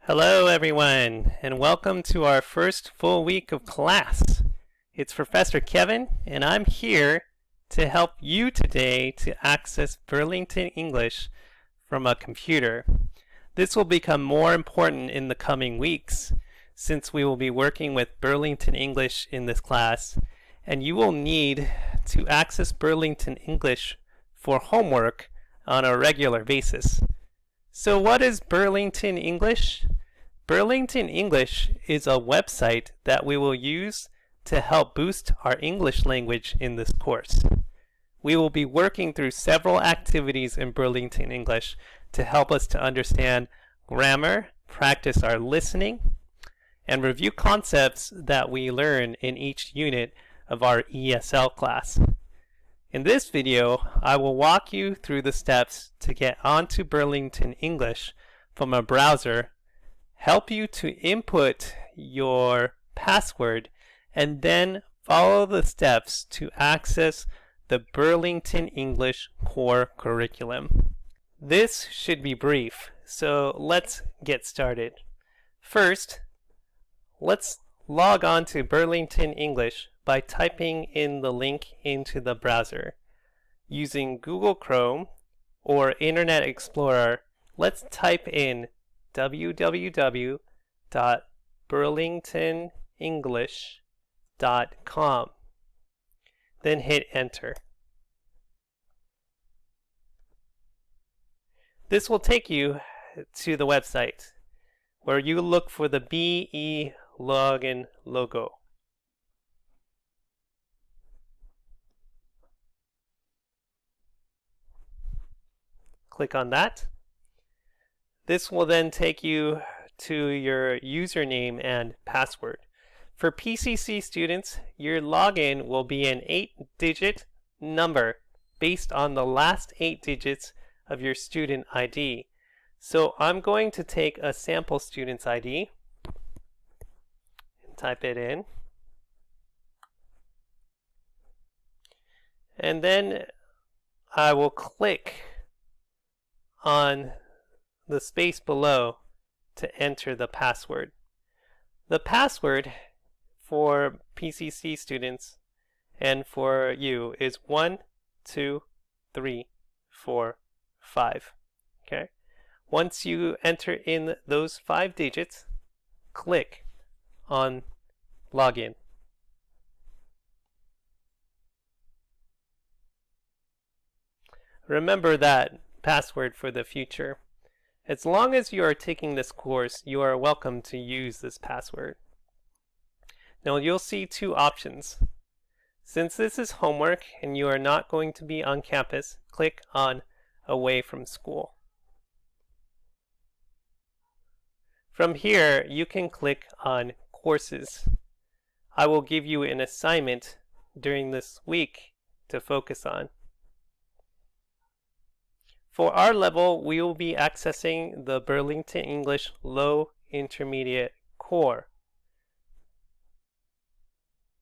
Hello everyone, and welcome to our first full week of class. It's Professor Kevin, and I'm here to help you today to access Burlington English from a computer. This will become more important in the coming weeks, since we will be working with Burlington English in this class, and you will need to access Burlington English for homework on a regular basis. So what is Burlington English? Burlington English is a website that we will use to help boost our English language in this course. We will be working through several activities in Burlington English to help us to understand grammar, practice our listening, and review concepts that we learn in each unit of our ESL class. In this video, I will walk you through the steps to get onto Burlington English from a browser, help you to input your password, and then follow the steps to access the Burlington English core curriculum. This should be brief, so let's get started. First, let's log on to Burlington English by typing in the link into the browser. Using Google Chrome or Internet Explorer, let's type in www.burlingtonenglish.com. Then hit enter. This will take you to the website where you look for the BE login logo. Click on that. This will then take you to your username and password. For PCC students, your login will be an 8-digit number based on the last 8 digits of your student ID. So I'm going to take a sample student's ID and type it in. And then I will click on the space below to enter the password. The password for PCC students and for you is 1, 2, 3, 4, 5. Okay? Once you enter in those 5 digits, click on Login. Remember that password for the future. As long as you are taking this course, you are welcome to use this password. Now you'll see 2 options. Since this is homework and you are not going to be on campus, click on Away from School. From here, you can click on Courses. I will give you an assignment during this week to focus on. For our level, we will be accessing the Burlington English Low Intermediate Core.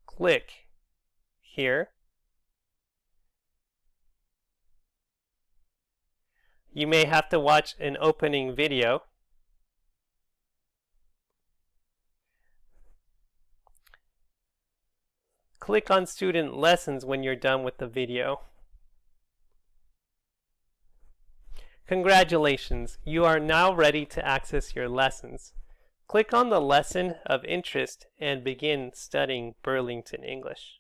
Click here. You may have to watch an opening video. Click on Student Lessons when you're done with the video. Congratulations, you are now ready to access your lessons. Click on the lesson of interest and begin studying Burlington English.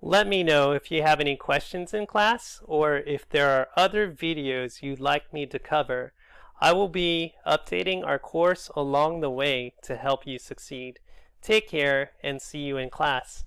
Let me know if you have any questions in class or if there are other videos you'd like me to cover. I will be updating our course along the way to help you succeed. Take care and see you in class.